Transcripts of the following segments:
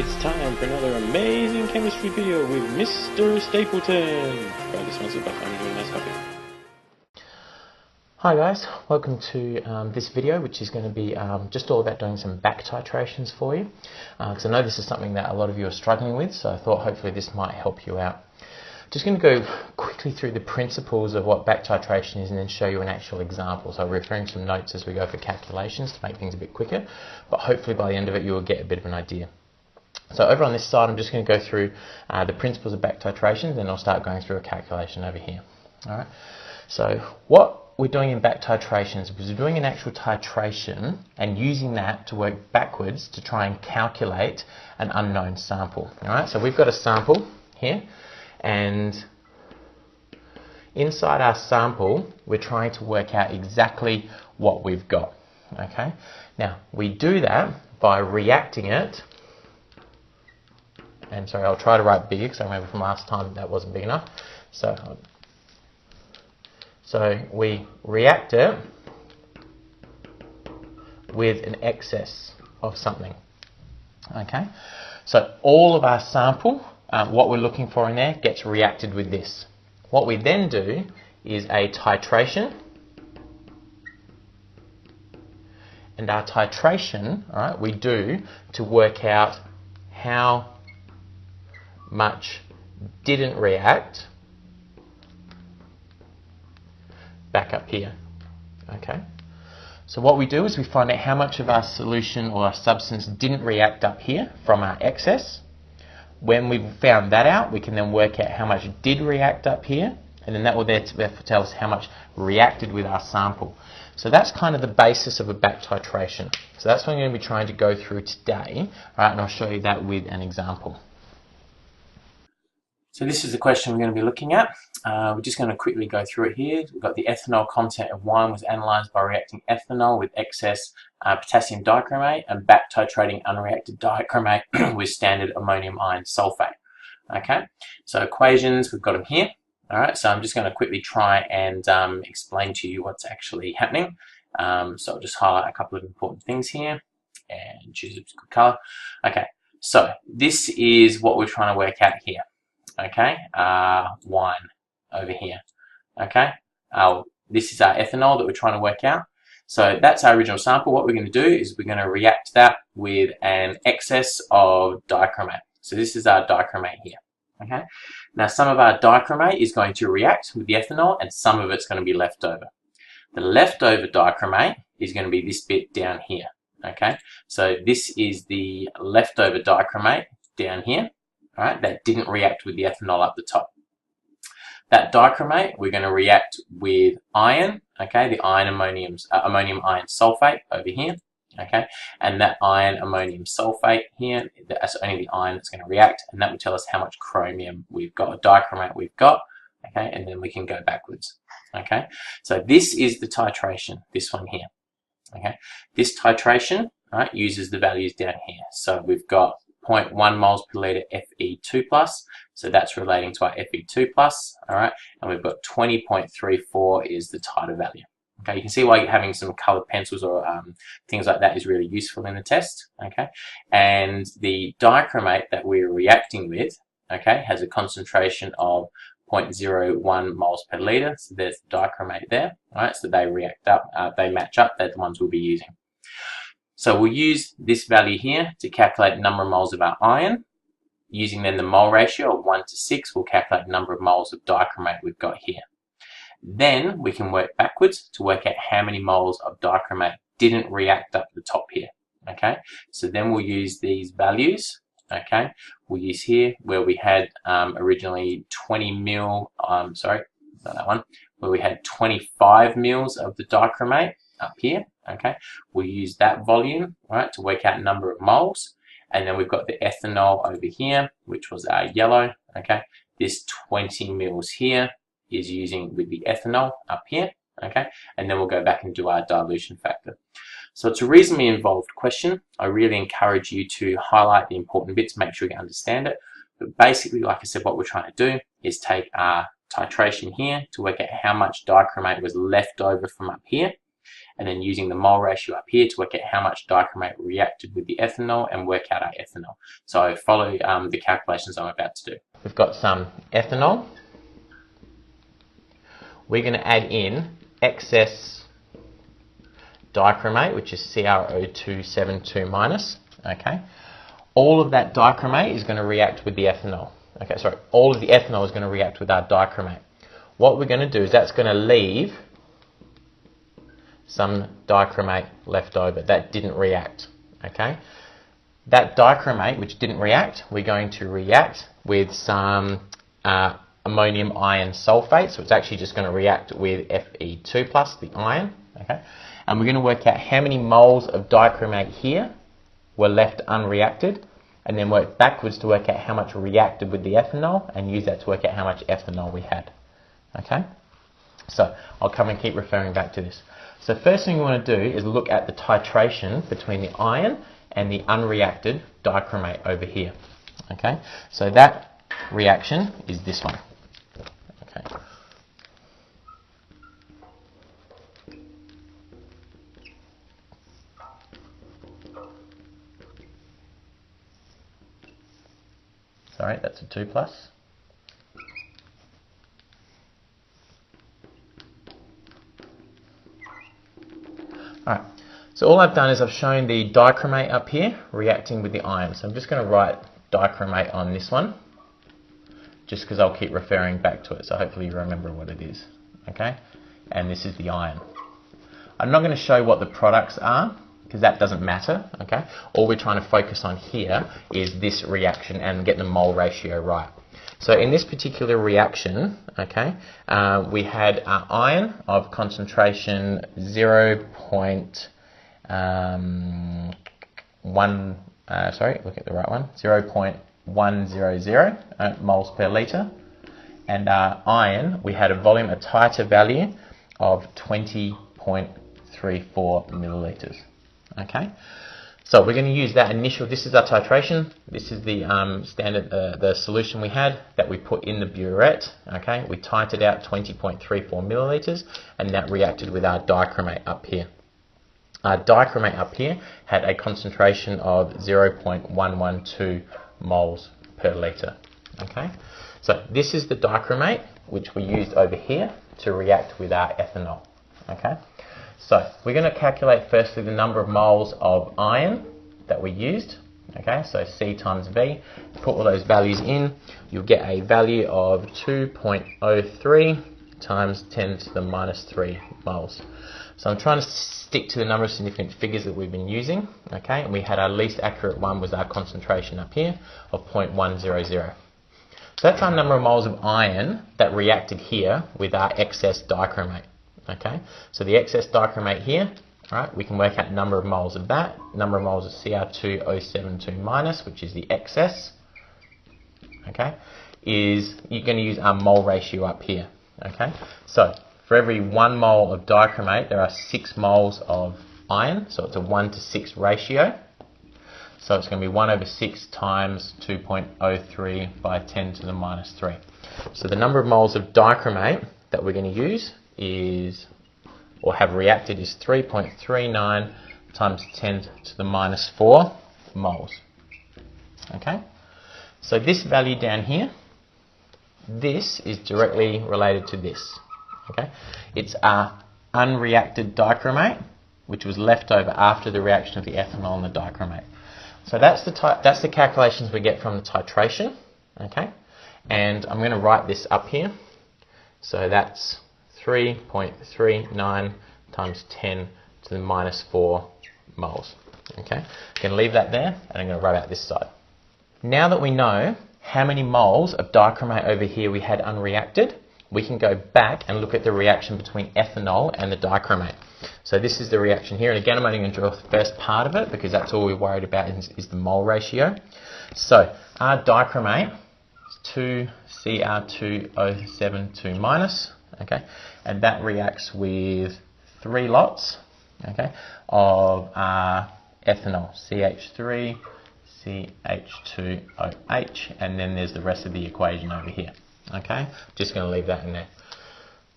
It's time for another amazing chemistry video with Mr. Stapleton. Proudly sponsored by Finding a Nice Coffee. Hi guys, welcome to this video, which is going to be just all about doing some back titrations for you, because I know this is something that a lot of you are struggling with, so I thought hopefully this might help you out. Just going to go quickly through the principles of what back titration is and then show you an actual example. So I'll refer to some notes as we go for calculations to make things a bit quicker, but hopefully by the end of it you will get a bit of an idea. So over on this side I'm just going to go through the principles of back titrations, and I'll start going through a calculation over here. Alright, so what we're doing in back titrations is we're doing an actual titration and using that to work backwards to try and calculate an unknown sample. Alright, so we've got a sample here, and inside our sample we're trying to work out exactly what we've got. Okay, now we do that by reacting it, and sorry, I'll try to write big because I remember from last time that wasn't big enough. So we react it with an excess of something. Okay, so all of our sample, what we're looking for in there, gets reacted with this. What we then do is a titration, and our titration, all right, we do to work out how much didn't react back up here. Okay, so what we do is we find out how much of our solution or our substance didn't react up here from our excess. When we've found that out, we can then work out how much did react up here, and then that will therefore tell us how much reacted with our sample. So that's kind of the basis of a back titration. So that's what I'm going to be trying to go through today, right? And I'll show you that with an example. So this is the question we're going to be looking at. We're just going to quickly go through it here. We've got the ethanol content of wine was analysed by reacting ethanol with excess potassium dichromate and back titrating unreacted dichromate with standard ammonium iron sulfate. Okay, so equations, we've got them here. All right, so I'm just going to quickly try and explain to you what's actually happening. So I'll just highlight a couple of important things here and choose a good colour. Okay, so this is what we're trying to work out here. Okay, wine over here. Okay, this is our ethanol that we're trying to work out. So that's our original sample. What we're going to do is we're going to react that with an excess of dichromate. So this is our dichromate here. Okay, now some of our dichromate is going to react with the ethanol, and some of it's going to be left over. The leftover dichromate is going to be this bit down here. Okay, so this is the leftover dichromate down here. Right, that didn't react with the ethanol up the top. That dichromate we're going to react with iron, okay, the ammonium iron sulfate over here, okay, and that iron ammonium sulfate here, that's only the iron that's going to react, and that will tell us how much chromium we've got, or dichromate we've got, okay, and then we can go backwards. Okay, so this is the titration, this one here. Okay, this titration, right, uses the values down here. So we've got 0.1 moles per litre Fe2+, so that's relating to our Fe2+, all right, and we've got 20.34 is the titer value. Okay, you can see why having some coloured pencils or things like that is really useful in the test. Okay, and the dichromate that we're reacting with, okay, has a concentration of 0.01 moles per litre, so there's the dichromate there, all right, so they react up, they match up, they're the ones we'll be using. So we'll use this value here to calculate the number of moles of our iron. Using then the mole ratio of 1 to 6, we'll calculate the number of moles of dichromate we've got here. Then we can work backwards to work out how many moles of dichromate didn't react up the top here. Okay, so then we'll use these values. Okay, we'll use here where we had originally 20 mil, sorry, not that one, where we had 25 mils of the dichromate up here. Okay, we'll use that volume, right, to work out number of moles, and then we've got the ethanol over here, which was our yellow. Okay, this 20 mils here is using with the ethanol up here. Okay, and then we'll go back and do our dilution factor. So it's a reasonably involved question. I really encourage you to highlight the important bits, make sure you understand it. But basically, like I said, what we're trying to do is take our titration here to work out how much dichromate was left over from up here, and then using the mole ratio up here to work out how much dichromate reacted with the ethanol and work out our ethanol. So follow the calculations I'm about to do. We've got some ethanol. We're going to add in excess dichromate, which is CrO272 minus. Okay, all of that dichromate is going to react with the ethanol. Okay, sorry, all of the ethanol is going to react with our dichromate. What we're going to do is that's going to leave some dichromate left over that didn't react. Okay, that dichromate which didn't react, we're going to react with some ammonium iron sulfate, so it's actually just going to react with Fe2+, the iron. Okay, and we're going to work out how many moles of dichromate here were left unreacted, and then work backwards to work out how much reacted with the ethanol, and use that to work out how much ethanol we had. Okay, so I'll come and keep referring back to this. So first thing we want to do is look at the titration between the iron and the unreacted dichromate over here. Okay, so that reaction is this one. Okay. Sorry, that's a 2+. Alright, so all I've done is I've shown the dichromate up here reacting with the iron. So I'm just going to write dichromate on this one, just because I'll keep referring back to it, so hopefully you remember what it is. Okay, and this is the iron. I'm not going to show what the products are, because that doesn't matter. Okay, all we're trying to focus on here is this reaction and get the mole ratio right. So in this particular reaction, okay, we had iron of concentration 0.1, sorry, look at the right one, 0.100 moles per litre, and iron, we had a titer value of 20.34 millilitres. Okay, so we're going to use that initial, this is our titration, this is the standard, the solution we had that we put in the burette. Okay, we titered out 20.34 millilitres, and that reacted with our dichromate up here. Our dichromate up here had a concentration of 0.112 moles per litre. Okay, so this is the dichromate which we used over here to react with our ethanol. Okay, so we're going to calculate firstly the number of moles of iron that we used. Okay, so C times V, put all those values in, you'll get a value of 2.03 times 10 to the minus 3 moles. So I'm trying to stick to the number of significant figures that we've been using. Okay, and we had our least accurate one was our concentration up here of 0.100. So that's our number of moles of iron that reacted here with our excess dichromate. Okay, so the excess dichromate here, right, we can work out the number of moles of that, number of moles of Cr2O72 minus, which is the excess, okay, is you're going to use our mole ratio up here. Okay, so for every 1 mole of dichromate, there are 6 moles of iron, so it's a 1:6 ratio. So it's going to be 1/6 times 2.03 by 10 to the minus 3. So the number of moles of dichromate that we're going to use is, or have reacted, is 3.39 times 10 to the minus 4 moles. Okay, so this value down here, this is directly related to this. Okay, it's our unreacted dichromate, which was left over after the reaction of the ethanol and the dichromate. So that's the calculations we get from the titration. Okay, and I'm going to write this up here. So that's 3.39 times 10 to the minus 4 moles. Okay, I'm going to leave that there, and I'm going to write out this side. Now that we know how many moles of dichromate over here we had unreacted, we can go back and look at the reaction between ethanol and the dichromate. So this is the reaction here, and again I'm only going to draw the first part of it because that's all we're worried about is the mole ratio. So our dichromate is 2Cr2O72 minus, okay, and that reacts with 3 lots, okay, of ethanol, CH3, CH2OH, and then there's the rest of the equation over here. Okay, just going to leave that in there.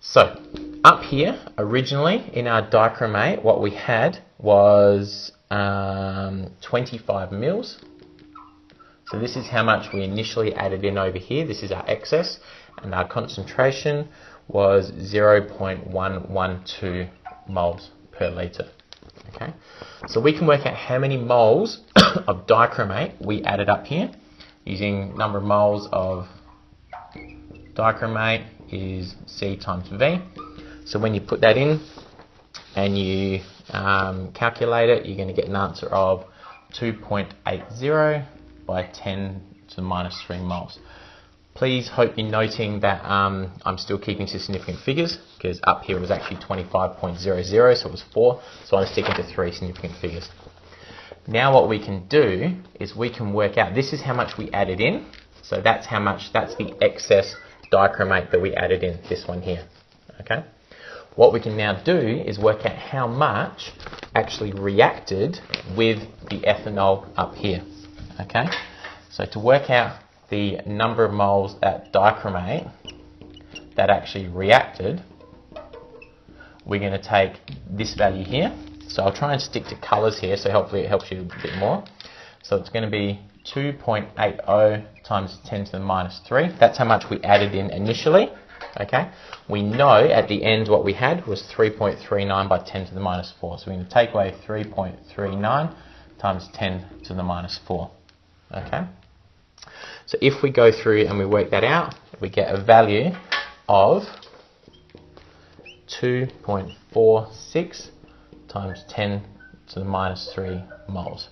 So up here, originally in our dichromate, what we had was 25 mils. So this is how much we initially added in over here. This is our excess, and our concentration was 0.112 moles per litre. Okay, so we can work out how many moles of dichromate we added up here using number of moles of dichromate is C times V. So when you put that in and you calculate it, you're going to get an answer of 2.80 by 10 to the minus 3 moles. Please hope you're noting that I'm still keeping to significant figures, because up here it was actually 25.00, so it was 4, so I'm sticking to 3 significant figures. Now what we can do is we can work out, this is how much we added in, so that's how much, that's the excess dichromate that we added in, this one here. Okay. What we can now do is work out how much actually reacted with the ethanol up here. Okay, so to work out the number of moles at dichromate that actually reacted, we're going to take this value here. So I'll try and stick to colours here, so hopefully it helps you a bit more. So it's going to be 2.80 times 10 to the minus 3. That's how much we added in initially. Okay, we know at the end what we had was 3.39 by 10 to the minus 4. So we're going to take away 3.39 times 10 to the minus 4. Okay, so if we go through and we work that out, we get a value of 2.46 times 10 to the minus 3 moles.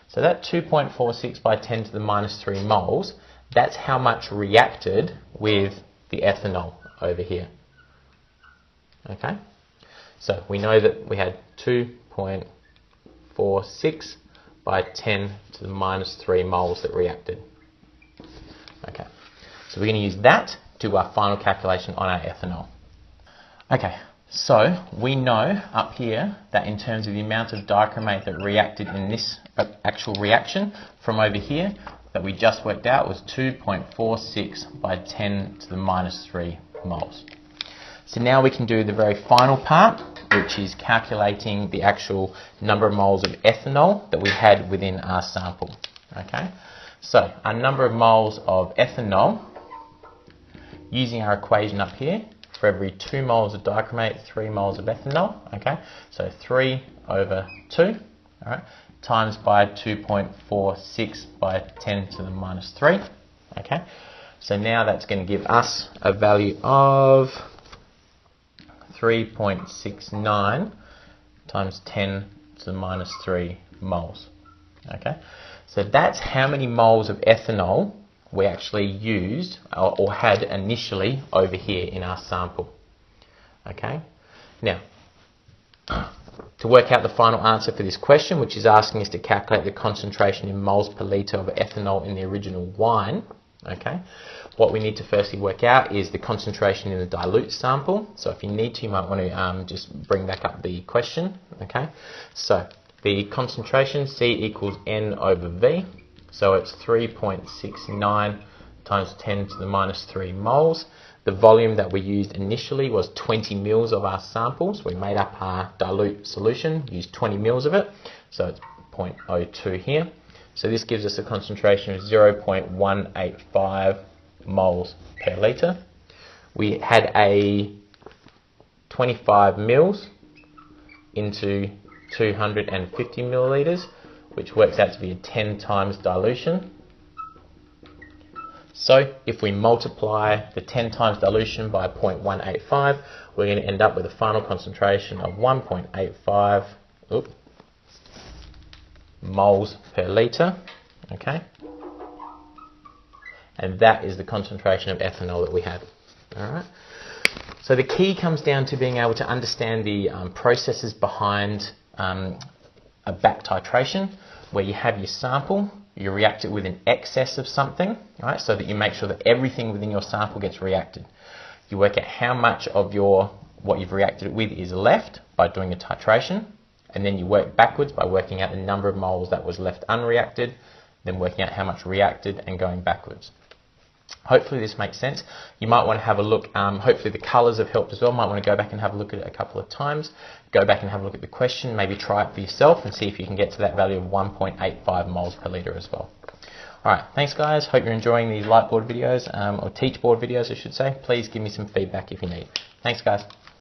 So that 2.46 by 10 to the minus 3 moles, that's how much reacted with the ethanol over here. Okay, so we know that we had 2.46 by 10 to the minus 3 moles that reacted. Okay, so we're going to use that to do our final calculation on our ethanol. Okay, so we know up here that in terms of the amount of dichromate that reacted in this actual reaction from over here, that we just worked out was 2.46 by 10 to the minus 3 moles. So now we can do the very final part, which is calculating the actual number of moles of ethanol that we had within our sample. Okay, so our number of moles of ethanol, using our equation up here, for every 2 moles of dichromate, 3 moles of ethanol. Okay, so 3 over 2, all right, times by 2.46 by 10 to the minus 3. Okay, so now that's going to give us a value of 3.69 times 10 to the minus 3 moles. Okay, so that's how many moles of ethanol we actually used or had initially over here in our sample. Okay, now to work out the final answer for this question, which is asking us to calculate the concentration in moles per litre of ethanol in the original wine, okay, what we need to firstly work out is the concentration in the dilute sample. So if you need to, you might want to just bring back up the question. Okay, so the concentration, C equals N over V, so it's 3.69 times 10 to the minus 3 moles. The volume that we used initially was 20 mils of our sample, so we made up our dilute solution, used 20 mils of it, so it's 0.02 here. So this gives us a concentration of 0.185 moles per litre. We had a 25 mils into 250 millilitres, which works out to be a 10 times dilution. So if we multiply the 10 times dilution by 0.185, we're going to end up with a final concentration of 1.85 moles per litre. Okay, and that is the concentration of ethanol that we have. All right. So the key comes down to being able to understand the processes behind a back titration, where you have your sample, you react it with an excess of something, right, so that you make sure that everything within your sample gets reacted. You work out how much of what you've reacted it with is left by doing a titration, and then you work backwards by working out the number of moles that was left unreacted, then working out how much reacted and going backwards. Hopefully this makes sense. You might want to have a look, hopefully the colours have helped as well. Might want to go back and have a look at it a couple of times. Go back and have a look at the question, maybe try it for yourself and see if you can get to that value of 1.85 moles per litre as well. Alright, thanks guys. Hope you're enjoying these lightboard videos, or teachboard videos I should say. Please give me some feedback if you need. Thanks guys.